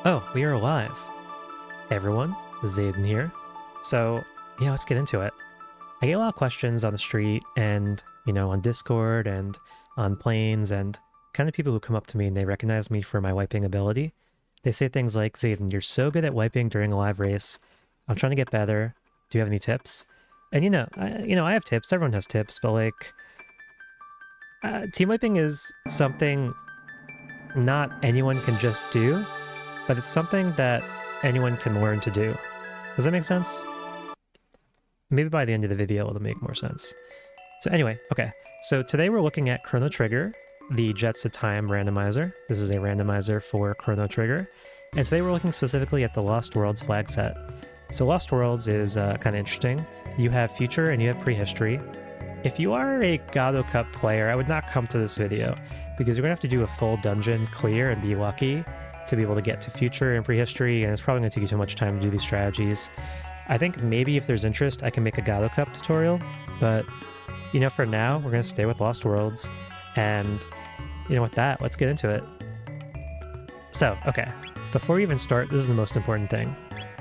Oh, we are live. Hey everyone, Zhadn here. So, yeah, let's get into it. I get a lot of questions on the street and, on Discord and on planes and kind of people who come up to me and they recognize me for my wiping ability. They say things like, Zhadn, you're so good at wiping during a live race. I'm trying to get better. Do you have any tips? And I have tips. Everyone has tips, but team wiping is something not anyone can just do, but it's something that anyone can learn to do. Does that make sense? Maybe by the end of the video it'll make more sense. So anyway, okay. So today we're looking at Chrono Trigger, the Jets of Time randomizer. This is a randomizer for Chrono Trigger. And today we're looking specifically at the Lost Worlds flag set. So Lost Worlds is kind of interesting. You have future and you have prehistory. If you are a Gado Cup player, I would not come to this video because you're going to have to do a full dungeon clear and be lucky to be able to get to future and prehistory, and it's probably going to take you too much time to do these strategies. I think maybe if there's interest, I can make a Gado Cup tutorial, but for now, we're going to stay with Lost Worlds, and with that, let's get into it. So, okay, before we even start, this is the most important thing.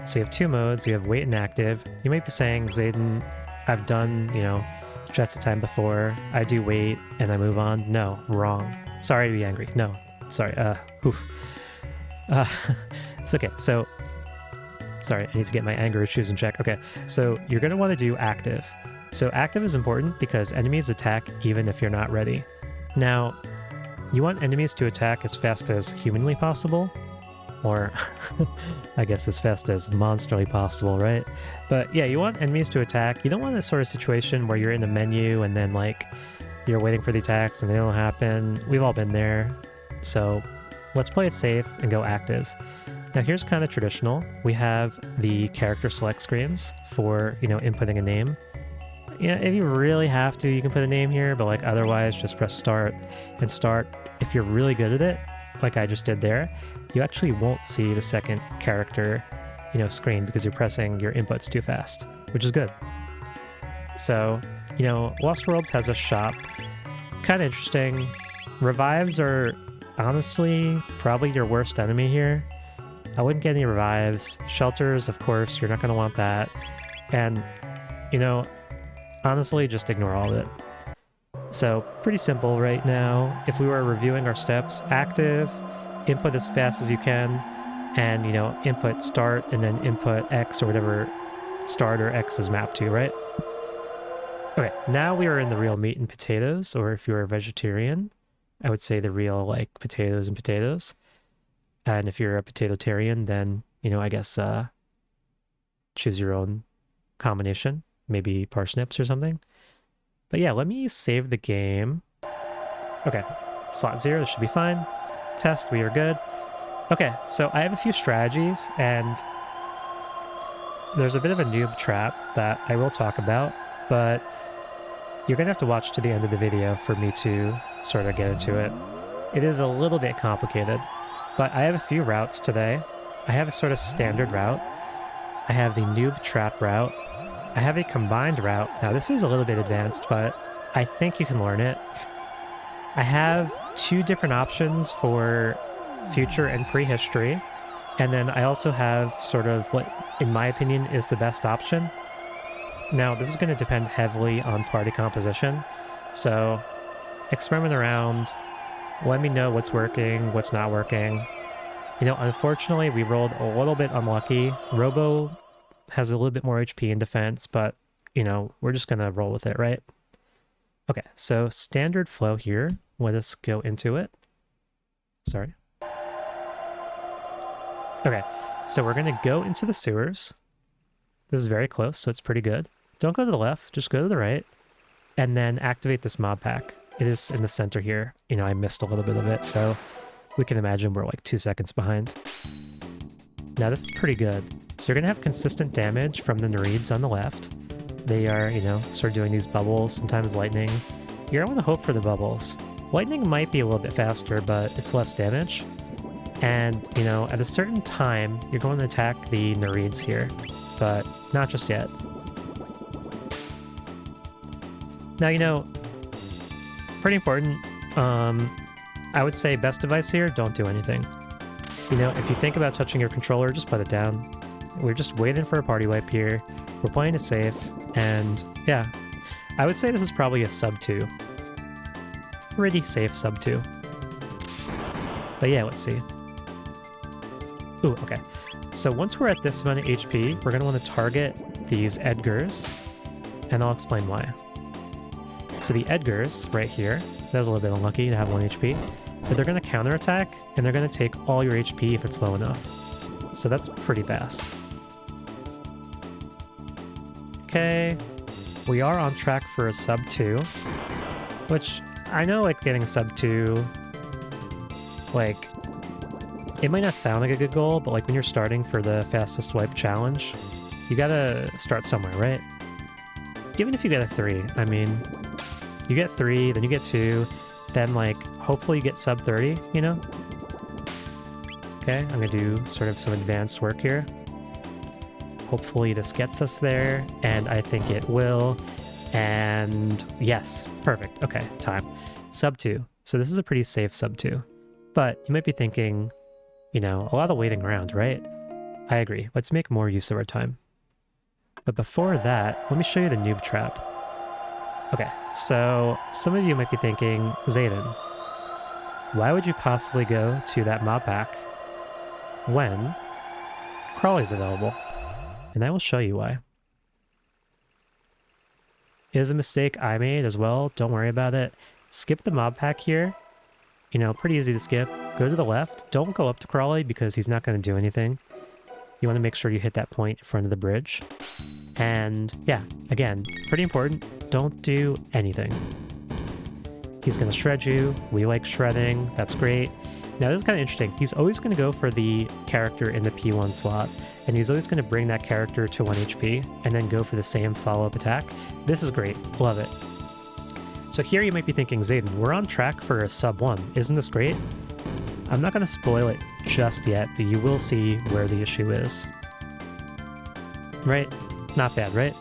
So you have two modes, you have wait and active. You might be saying, Zhadn, I've done, Jets of Time before, I do wait, and I move on. No, wrong. Sorry to be angry. No, sorry, oof. It's okay. So, sorry, I need to get my anger issues in check. Okay, so you're going to want to do active. So active is important because enemies attack even if you're not ready. Now, you want enemies to attack as fast as humanly possible, or I guess as fast as monsterly possible, right? But yeah, you want enemies to attack. You don't want this sort of situation where you're in a menu and then you're waiting for the attacks and they don't happen. We've all been there. So let's play it safe and go active. Now here's kind of traditional. We have the character select screens for, inputting a name. If you really have to, you can put a name here, but otherwise just press start and start. If you're really good at it, like I just did there, you actually won't see the second character, screen because you're pressing your inputs too fast, which is good. So, Lost Worlds has a shop. Kind of interesting. Revives are honestly probably your worst enemy here. I wouldn't get any revives. Shelters, of course, you're not going to want that. And, honestly, just ignore all of it. So, pretty simple right now. If we were reviewing our steps, active, input as fast as you can, and, input start and then input X or whatever start or X is mapped to, right? Okay, now we are in the real meat and potatoes, or if you're a vegetarian, I would say the real, potatoes and potatoes. And if you're a potatotarian, then, I guess choose your own combination, maybe parsnips or something. But yeah, let me save the game. Okay, slot 0, this should be fine. Test, we are good. Okay, so I have a few strategies, and there's a bit of a noob trap that I will talk about, but you're going to have to watch to the end of the video for me to sort of get into it. It is a little bit complicated, but I have a few routes today. I have a sort of standard route. I have the noob trap route. I have a combined route. Now this is a little bit advanced, but I think you can learn it. I have two different options for future and prehistory. And then I also have sort of what, in my opinion, is the best option. Now this is going to depend heavily on party composition. So experiment around. Let me know what's working, what's not working. Unfortunately, we rolled a little bit unlucky. Robo has a little bit more HP in defense, but, we're just going to roll with it, right? Okay, so standard flow here. Let us go into it. Sorry. Okay, so we're going to go into the sewers. This is very close, so it's pretty good. Don't go to the left, just go to the right, and then activate this mob pack. It is in the center here. I missed a little bit of it, so we can imagine we're 2 seconds behind. Now this is pretty good. So you're going to have consistent damage from the Nereids on the left. They are, sort of doing these bubbles, sometimes lightning. You're going to hope for the bubbles. Lightning might be a little bit faster, but it's less damage. And, at a certain time, you're going to attack the Nereids here, but not just yet. Now, pretty important. I would say best advice here, don't do anything. You know, if you think about touching your controller, just put it down. We're just waiting for a party wipe here. We're playing it safe, and yeah, I would say this is probably a sub 2. Pretty safe sub 2. But yeah, let's see. Ooh, okay. So once we're at this amount of HP, we're going to want to target these Edgars, and I'll explain why. So the Edgars, right here, that was a little bit unlucky to have 1 HP, but they're going to counterattack, and they're going to take all your HP if it's low enough. So that's pretty fast. Okay, we are on track for a sub 2, which I know, like, getting a sub 2, like, it might not sound like a good goal, but like when you're starting for the fastest wipe challenge, you gotta start somewhere, right? Even if you get a 3, I mean, you get 3, then you get 2, then like hopefully you get sub 30, you know? Okay, I'm gonna do sort of some advanced work here. Hopefully this gets us there, and I think it will. And yes, perfect. Okay, time. Sub 2. So this is a pretty safe sub 2. But you might be thinking, you know, a lot of waiting around, right? I agree. Let's make more use of our time. But before that, let me show you the noob trap. Okay, so some of you might be thinking, Zhadn, why would you possibly go to that mob pack when Crawley's available? And I will show you why. It is a mistake I made as well. Don't worry about it. Skip the mob pack here. You know, pretty easy to skip. Go to the left. Don't go up to Crawley because he's not going to do anything. You want to make sure you hit that point in front of the bridge. And yeah, again, pretty important. Don't do anything. He's going to shred you. We like shredding. That's great. Now, this is kind of interesting. He's always going to go for the character in the P1 slot, and he's always going to bring that character to 1 HP and then go for the same follow-up attack. This is great. Love it. So here you might be thinking, Zhadn, we're on track for a sub 1. Isn't this great? I'm not going to spoil it just yet, but you will see where the issue is. Right? Not bad, right?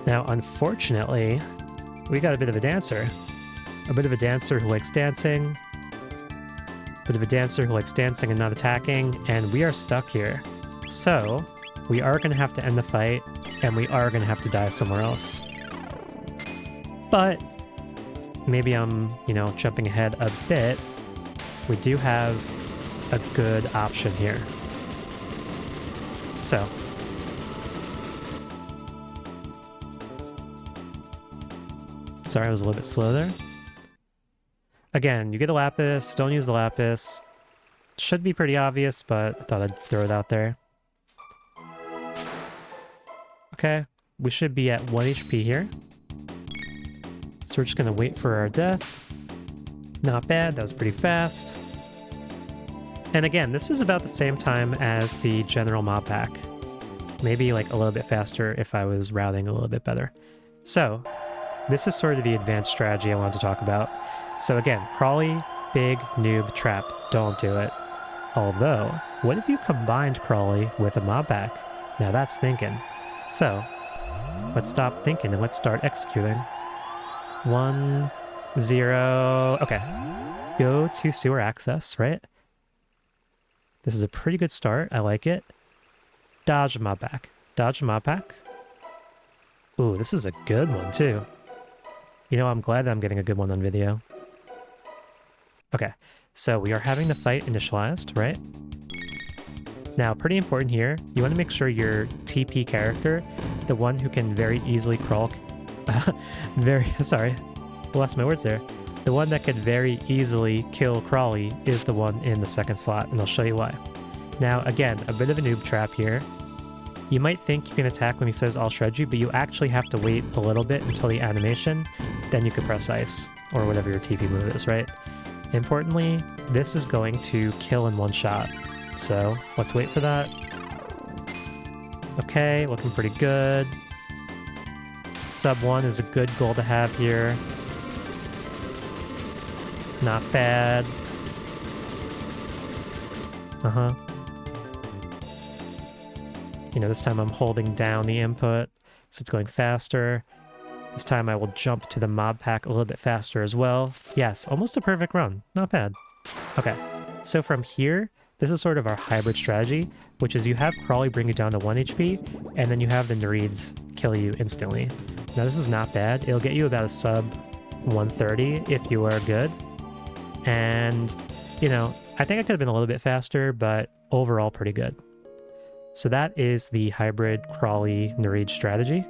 Now, unfortunately, we got a bit of a dancer. A bit of a dancer who likes dancing. A bit of a dancer who likes dancing and not attacking, and we are stuck here. So, we are going to have to end the fight, and we are going to have to die somewhere else. But maybe I'm, you know, jumping ahead a bit. We do have a good option here. So, sorry, I was a little bit slow there. Again, you get a lapis, don't use the lapis. Should be pretty obvious, but I thought I'd throw it out there. Okay, we should be at 1 HP here. So we're just going to wait for our death. Not bad, that was pretty fast. And again, this is about the same time as the general mob pack. Maybe like a little bit faster if I was routing a little bit better. So, this is sort of the advanced strategy I wanted to talk about. So again, Crawley, big noob trap, don't do it. Although, what if you combined Crawley with a mob pack? Now that's thinking. So, let's stop thinking and let's start executing. 1, 0, okay. Go to sewer access, right? This is a pretty good start, I like it. Dodge a mob pack. Dodge a mob pack. Ooh, this is a good one too. You know, I'm glad that I'm getting a good one on video. Okay, so we are having the fight initialized, right? Now, pretty important here, you want to make sure your TP character, the one who can very easily crawl... sorry, lost my words there. The one that can very easily kill Crawley is the one in the second slot, and I'll show you why. Now, again, a bit of a noob trap here. You might think you can attack when he says, I'll shred you, but you actually have to wait a little bit until the animation, then you can press ice, or whatever your TP move is, right? Importantly, this is going to kill in one shot. So, let's wait for that. Okay, looking pretty good. Sub 1 is a good goal to have here. Not bad. Uh-huh. You know, this time I'm holding down the input, so it's going faster. This time I will jump to the mob pack a little bit faster as well. Yes, almost a perfect run. Not bad. Okay, So from here, this is sort of our hybrid strategy, which is you have Crawly bring you down to 1 HP, and then you have the Nereids kill you instantly. Now this is not bad. It'll get you about a sub 130 if you are good. And, you know, I think I could have been a little bit faster, but overall pretty good. So that is the hybrid Crawly Nereid strategy.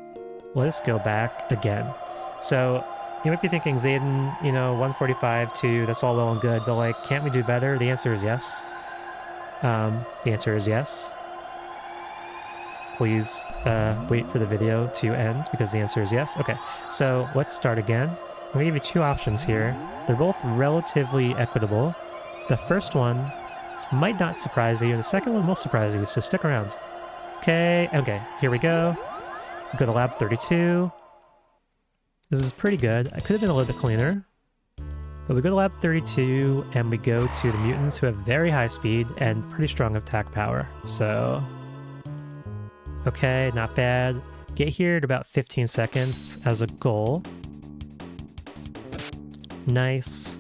Let us go back again. So you might be thinking, Zhadn, you know, 145 too, that's all well and good, but like, can't we do better? The answer is yes. The answer is yes. Please wait for the video to end because the answer is yes. Okay, so let's start again. I'm gonna give you two options here. They're both relatively equitable. The first one might not surprise you, and the second one will surprise you, so stick around. Okay, here we go. Go to lab 32. This is pretty good. I could have been a little bit cleaner. But we go to lab 32, and we go to the mutants who have very high speed and pretty strong attack power. So, okay, not bad. Get here at about 15 seconds as a goal. Nice.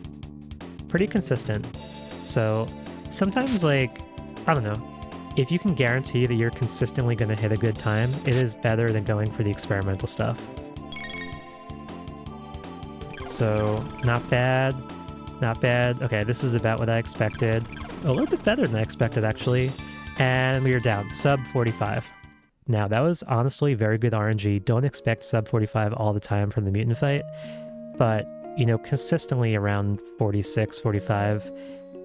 Pretty consistent. So, sometimes, like, I don't know, if you can guarantee that you're consistently going to hit a good time, it is better than going for the experimental stuff. So, not bad. Not bad. Okay, this is about what I expected. A little bit better than I expected, actually. And we are down. Sub 45. Now, that was honestly very good RNG. Don't expect sub 45 all the time from the mutant fight. But, you know, consistently around 46, 45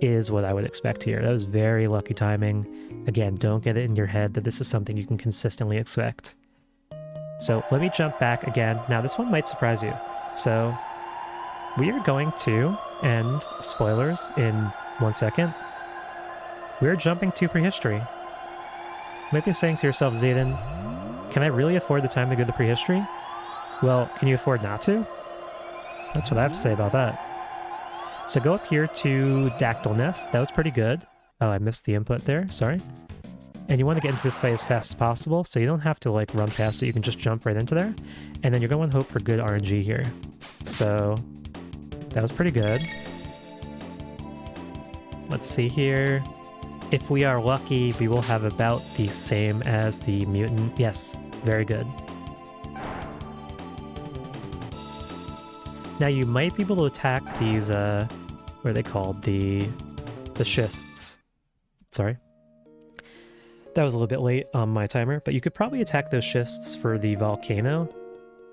is what I would expect here. That was very lucky timing. Again, don't get it in your head that this is something you can consistently expect. So, let me jump back again. Now, this one might surprise you. So, we are going to end, spoilers, in 1 second. We're jumping to prehistory. You might be saying to yourself, Zhadn, can I really afford the time to go to prehistory? Well, can you afford not to? That's what I have to say about that. So go up here to Dactyl Nest. That was pretty good. Oh, I missed the input there. Sorry. And you want to get into this fight as fast as possible, so you don't have to like run past it. You can just jump right into there. And then you're going to hope for good RNG here. So that was pretty good. Let's see here. If we are lucky, we will have about the same as the mutant. Yes, very good. Now you might be able to attack these, what are they called? The schists. Sorry. That was a little bit late on my timer, but you could probably attack those schists for the volcano.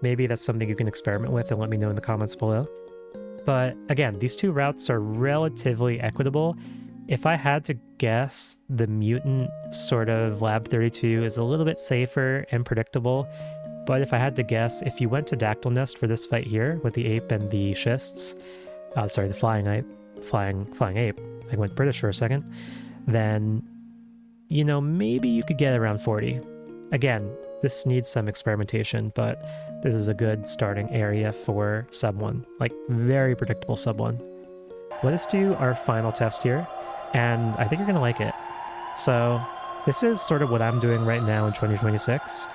Maybe that's something you can experiment with and let me know in the comments below. But again, these two routes are relatively equitable. If I had to guess, the mutant sort of lab 32 is a little bit safer and predictable. But if I had to guess, if you went to Dactyl Nest for this fight here with the ape and the schists, sorry, the flying ape, I went British for a second, then, you know, maybe you could get around 40. Again, this needs some experimentation, but this is a good starting area for sub 1, like very predictable sub 1. Let us do our final test here, and I think you're gonna like it. So this is sort of what I'm doing right now in 2026,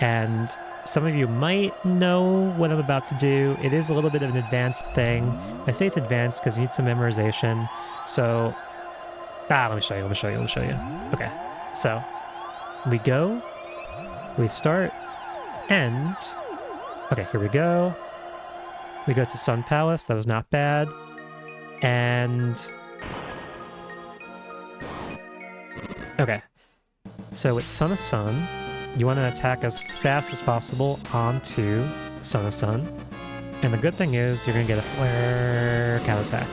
and some of you might know what I'm about to do. It is a little bit of an advanced thing. I say it's advanced because you need some memorization. So, let me show you. Okay, so we go, we start, end. Okay, here we go. We go to Sun Palace. That was not bad. And okay, so it's Son of Sun. You want to attack as fast as possible onto Son of Sun. And the good thing is you're going to get a flare counterattack.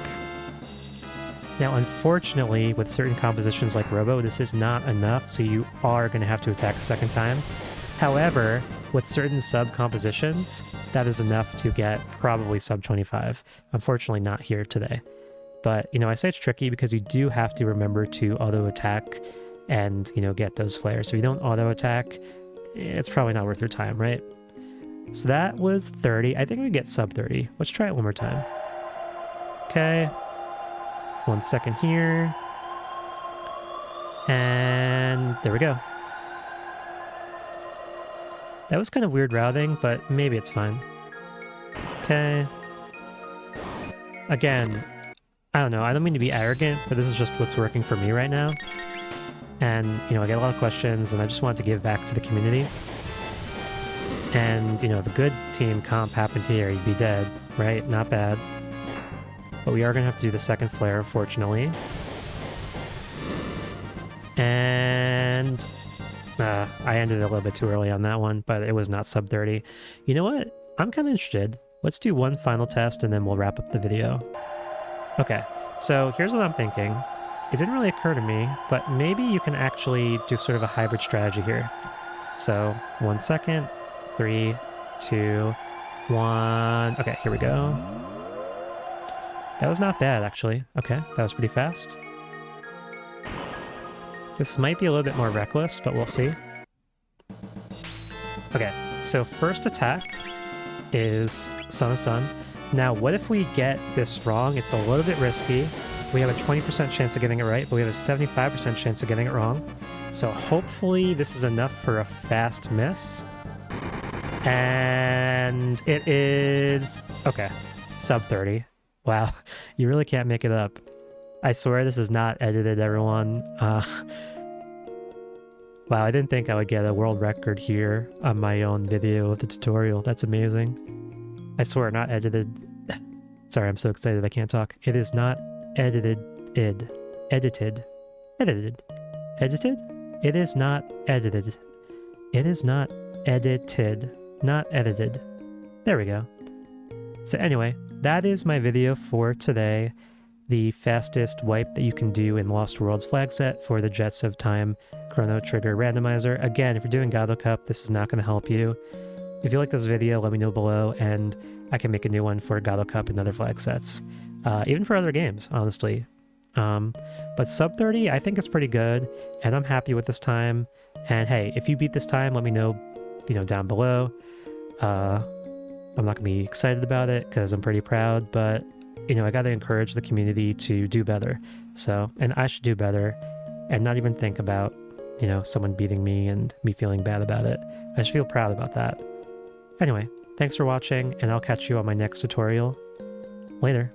Now, unfortunately, with certain compositions like Robo, this is not enough, so you are going to have to attack a second time. However, with certain sub-compositions, that is enough to get probably sub-25. Unfortunately, not here today. But, you know, I say it's tricky because you do have to remember to auto-attack and, you know, get those flares. So if you don't auto-attack, it's probably not worth your time, right? So that was 30. I think we get sub-30. Let's try it one more time. Okay. 1 second here. And there we go. That was kind of weird routing, but maybe it's fine. Okay. Again, I don't know, I don't mean to be arrogant, but this is just what's working for me right now. And, you know, I get a lot of questions, and I just wanted to give back to the community. And, you know, if a good team comp happened here, you'd be dead, right? Not bad. But we are going to have to do the second flare, unfortunately. And I ended it a little bit too early on that one, but it was not sub 30. You know what? I'm kind of interested. Let's do one final test, and then we'll wrap up the video. Okay, so here's what I'm thinking. It didn't really occur to me, but maybe you can actually do sort of a hybrid strategy here. So, 1 second, 3, 2, 1. Okay, here we go. That was not bad, actually. Okay, that was pretty fast. This might be a little bit more reckless, but we'll see. Okay, so first attack is Sun of Sun. Now, what if we get this wrong? It's a little bit risky. We have a 20% chance of getting it right, but we have a 75% chance of getting it wrong. So hopefully this is enough for a fast miss. And it is... okay, sub 30. Wow, you really can't make it up. I swear this is not edited, everyone. Wow, I didn't think I would get a world record here on my own video of the tutorial. That's amazing. I swear, not edited. Sorry, I'm so excited I can't talk. It is not edited. Edited. Edited. Edited? It is not edited. It is not edited. Not edited. There we go. So anyway, that is my video for today. The fastest wipe that you can do in Lost Worlds flag set for the Jets of Time Chrono Trigger randomizer. Again, if you're doing Godot Cup, this is not going to help you. If you like this video, let me know below, and I can make a new one for Godot Cup and other flag sets. Even for other games, honestly. But sub 30, I think is pretty good, and I'm happy with this time. And hey, if you beat this time, let me know, down below. I'm not going to be excited about it because I'm pretty proud, but I got to encourage the community to do better. So, and I should do better and not even think about, someone beating me and me feeling bad about it. I should feel proud about that. Anyway, thanks for watching, and I'll catch you on my next tutorial. Later.